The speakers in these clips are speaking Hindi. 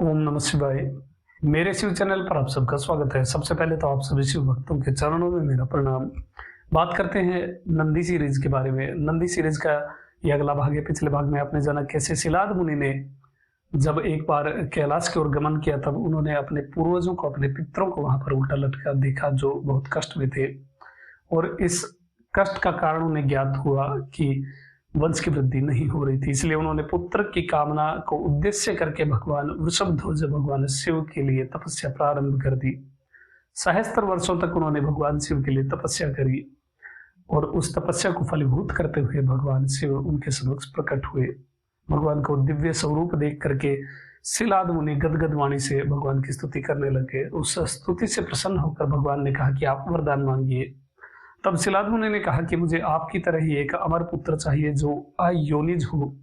ओम नमः शिवाय। मेरे शिव चैनल पर आप सबका स्वागत है। सबसे पहले तो आप सभी शिव भक्तों के चरणों में मेरा प्रणाम। बात करते हैं नंदी सीरीज के बारे में। नंदी सीरीज का यह अगला भाग है। पिछले भाग में आपने जाना कैसे शिलाद मुनि ने जब एक बार कैलाश की ओर गमन किया तब उन्होंने अपने पूर्वजों को, अपने पितरों को वहां पर उल्टा लटका देखा, जो बहुत कष्ट में थे। और इस कष्ट का कारण उन्हें ज्ञात हुआ कि वंश की वृद्धि नहीं हो रही थी, इसलिए उन्होंने पुत्र की कामना को उद्देश्य करके भगवान वृषभध्वज भगवान शिव के लिए तपस्या प्रारंभ कर दी। सहस्त्र वर्षों तक उन्होंने भगवान शिव के लिए तपस्या करी और उस तपस्या को फलीभूत करते हुए भगवान शिव उनके समक्ष प्रकट हुए। भगवान को दिव्य स्वरूप देख करके शिलाद मुनि गदगद वाणी से भगवान की स्तुति करने लगे। उस स्तुति से प्रसन्न होकर भगवान ने कहा कि आप वरदान मांगिए। तब शिलाद मुनि ने कहा कि मुझे आपकी तरह ही एक अमर पुत्र चाहिए जो अयोनिज हो,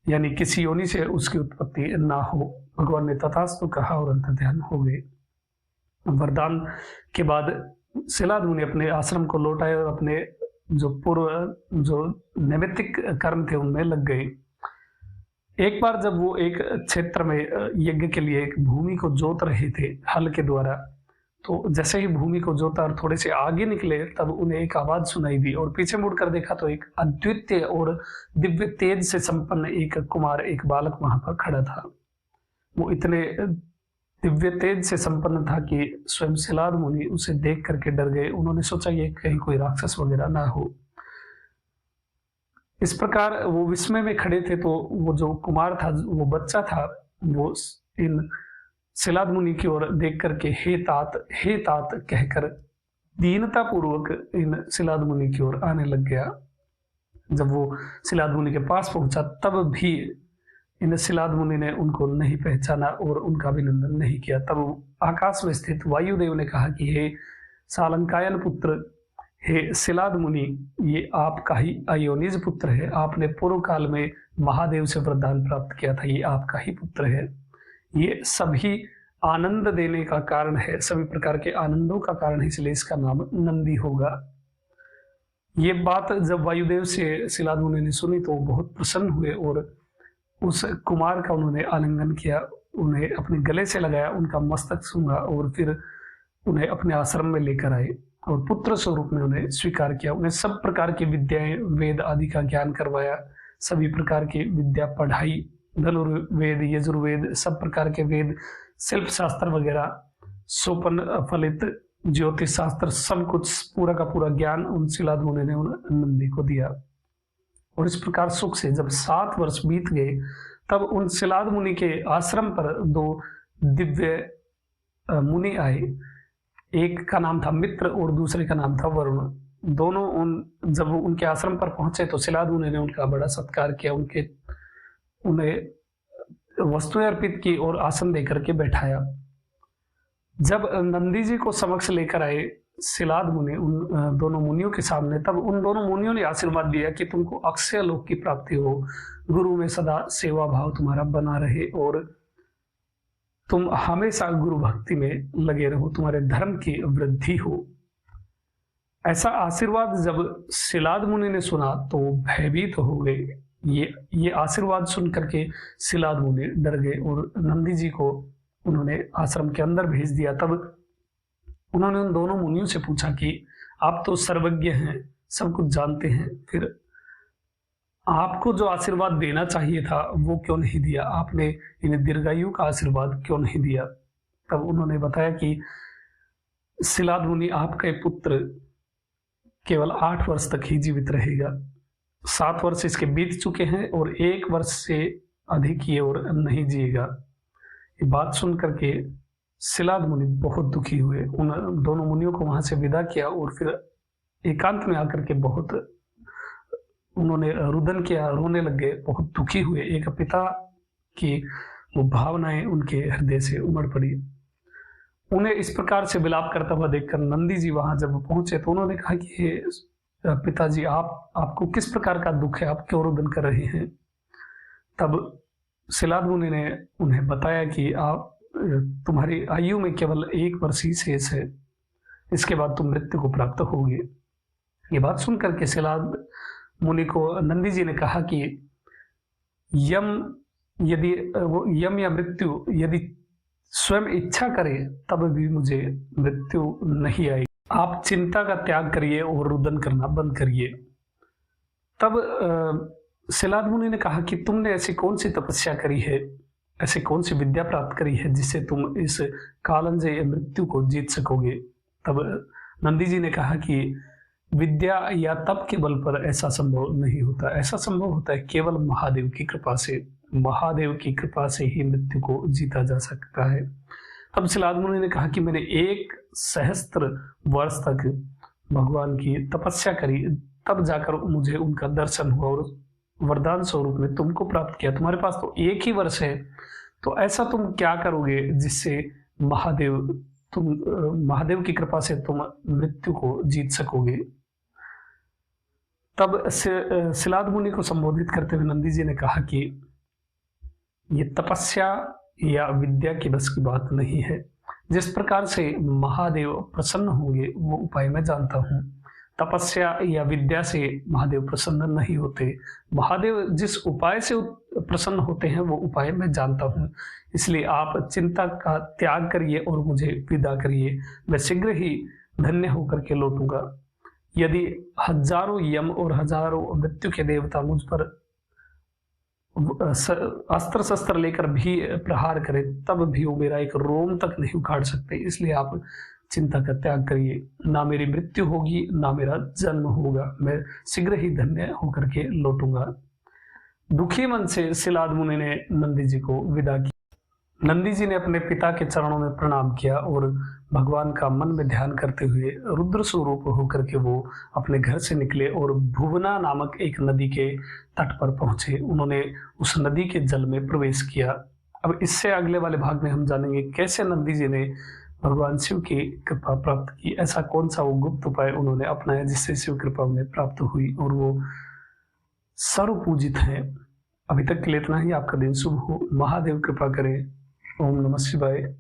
यानी किसी योनि से उसकी उत्पत्ति ना हो। भगवान ने तथास्तु कहा और अंतर्ध्यान हो गए। वरदान के बाद शिलाद मुनि अपने आश्रम को लौट आए और अपने जो नैमित्तिक कर्म थे उनमें लग गए। एक बार जब वो एक क्षेत्र में यज्ञ के लिए एक भूमि को जोत रहे थे हल के द्वारा, तो जैसे ही भूमि को जोता और थोड़े से आगे निकले तब उन्हें एक आवाज सुनाई दी और पीछे मुड़कर देखा तो एक अद्वितीय और दिव्य तेज से संपन्न एक कुमार, एक बालक वहां पर खड़ा था। वो इतने दिव्य तेज से संपन्न था कि स्वयं शिलाद मुनि उसे देख करके डर गए। उन्होंने सोचा ये कहीं कोई राक्षस वगैरह ना हो। इस प्रकार वो विस्मय में खड़े थे। तो वो जो कुमार था, वो बच्चा था, वो इन शिलाद मुनि की ओर देख करके हे तात कहकर दीनता पूर्वक इन शिलाद मुनि की ओर आने लग गया। जब वो शिलाद मुनि के पास पहुंचा तब भी इन शिलाद मुनि ने उनको नहीं पहचाना और उनका अभिनंदन नहीं किया। तब आकाश में स्थित वायुदेव ने कहा कि हे सालंकायन पुत्र, हे शिलाद मुनि, ये आपका ही अयोनिज पुत्र है। आपने पूर्व काल में महादेव से वरदान प्राप्त किया था, ये आपका ही पुत्र है। ये सभी आनंद देने का कारण है, सभी प्रकार के आनंदों का कारण है, इसलिए इसका नाम नंदी होगा। ये बात जब वायुदेव से शिलाद मुनि ने सुनी तो बहुत प्रसन्न हुए और उस कुमार का उन्होंने आलिंगन किया, उन्हें अपने गले से लगाया, उनका मस्तक सूंघा और फिर उन्हें अपने आश्रम में लेकर आए और पुत्र स्वरूप में उन्हें स्वीकार किया। उन्हें सब प्रकार की विद्याएं, वेद आदि का ज्ञान करवाया, सभी प्रकार की विद्या पढ़ाई, धनुर्वेद, यजुर्वेद, सब प्रकार के वेद, शिल्प शास्त्र वगैरह, सोपन फलित ज्योतिष शास्त्र, सब कुछ पूरा का पूरा ज्ञान उन शिलाद मुनि ने उन नंदी को दिया। और इस प्रकार सुख से जब 7 वर्ष बीत गए तब उन शिलाद मुनि के आश्रम पर 2 दिव्य मुनि आए। एक का नाम था मित्र और दूसरे का नाम था वरुण। दोनों जब उनके आश्रम पर पहुंचे तो शिलाद मुनि ने उनका बड़ा सत्कार किया, उन्हें वस्तुएं अर्पित की और आसन देकर के बैठाया। जब नंदी जी को समक्ष लेकर आए शिलाद मुनि उन दोनों मुनियों के सामने, तब उन दोनों मुनियों ने आशीर्वाद दिया कि तुमको अक्षय लोक की प्राप्ति हो, गुरु में सदा सेवा भाव तुम्हारा बना रहे और तुम हमेशा गुरु भक्ति में लगे रहो, तुम्हारे धर्म की वृद्धि हो। ऐसा आशीर्वाद जब शिलाद मुनि ने सुना तो भयभीत हो गए। ये आशीर्वाद सुन करके शिलाद मुनि डर गए और नंदी जी को उन्होंने आश्रम के अंदर भेज दिया। तब उन्होंने उन दोनों मुनियों से पूछा कि आप तो सर्वज्ञ हैं, सब कुछ जानते हैं, फिर आपको जो आशीर्वाद देना चाहिए था वो क्यों नहीं दिया? आपने इन्हें दीर्घायु का आशीर्वाद क्यों नहीं दिया? तब उन्होंने बताया कि शिलाद मुनि, आपका पुत्र केवल 8 वर्ष तक ही जीवित रहेगा। 7 वर्ष इसके बीत चुके हैं और 1 वर्ष से अधिक ये और नहीं जिएगा। ये बात सुन करके शिलाद मुनि बहुत दुखी हुए। उन दोनों मुनियों को वहां से विदा किया और फिर एकांत में आकर के बहुत उन्होंने रुदन किया, रोने लग गए, बहुत दुखी हुए। एक पिता की वो भावनाएं उनके हृदय से उमड़ पड़ी। उन्हें इस प्रकार से विलाप करता हुआ देखकर नंदी जी वहां जब पहुंचे तो उन्होंने कहा कि पिताजी, आपको किस प्रकार का दुख है, आप क्यों रुदन कर रहे हैं? तब शिलाद मुनि ने उन्हें बताया कि तुम्हारी आयु में केवल 1 वर्ष ही शेष है, इसके बाद तुम मृत्यु को प्राप्त होगे। ये बात सुनकर के शिलाद मुनि को नंदी जी ने कहा कि यम यदि वो यम या मृत्यु यदि स्वयं इच्छा करे तब भी मुझे मृत्यु नहीं आई। आप चिंता का त्याग करिए और रुदन करना बंद करिए। तब सिलाद मुनि ने कहा कि तुमने ऐसी कौन सी तपस्या करी है, ऐसी कौन सी विद्या प्राप्त करी है जिससे तुम इस कालंजय मृत्यु को जीत सकोगे। तब नंदी जी ने कहा कि विद्या या तप के बल पर ऐसा संभव नहीं होता, ऐसा संभव होता है केवल महादेव की कृपा से। महादेव की कृपा से ही मृत्यु को जीता जा सकता है। तब सिलाद मुनि ने कहा कि मैंने 1 सहस्त्र वर्ष तक भगवान की तपस्या करी, तब जाकर मुझे उनका दर्शन हुआ और वरदान स्वरूप में तुमको प्राप्त किया। तुम्हारे पास तो 1 ही वर्ष है, तो ऐसा तुम क्या करोगे जिससे महादेव की कृपा से तुम मृत्यु को जीत सकोगे। तब सिलाद मुनि को संबोधित करते हुए नंदी जी ने कहा कि ये तपस्या या विद्या की बस की बात नहीं है। जिस प्रकार से महादेव प्रसन्न होंगे वो उपाय मैं जानता हूँ। तपस्या या विद्या से महादेव प्रसन्न नहीं होते। महादेव जिस उपाय से प्रसन्न होते हैं वो उपाय मैं जानता हूँ। इसलिए आप चिंता का त्याग करिए और मुझे विदा करिए। मैं शीघ्र ही धन्य होकर के लौटूंगा। यदि हजारों यम और हजारों मृत्यु के देवता मुझ पर अस्त्र शस्त्र लेकर भी प्रहार करे तब भी वो मेरा एक रोम तक नहीं उखाड़ सकते। इसलिए आप चिंता का त्याग करिए। ना मेरी मृत्यु होगी ना मेरा जन्म होगा। मैं शीघ्र ही धन्य होकर के लौटूंगा। दुखी मन से सिलाद मुनि ने नंदी जी को विदा किया। नंदी जी ने अपने पिता के चरणों में प्रणाम किया और भगवान का मन में ध्यान करते हुए रुद्र स्वरूप होकर के वो अपने घर से निकले और भुवना नामक एक नदी के तट पर पहुंचे। उन्होंने उस नदी के जल में प्रवेश किया। अब इससे अगले वाले भाग में हम जानेंगे कैसे नंदी जी ने भगवान शिव की कृपा प्राप्त की। ऐसा कौन सा वो गुप्त उपाय उन्होंने अपनाया जिससे शिव कृपा उन्हें प्राप्त हुई और वो सर्वपूजित है। अभी तक के लिए इतना ही। आपका दिन शुभ हो। महादेव कृपा करें। ओम नमः शिवाय।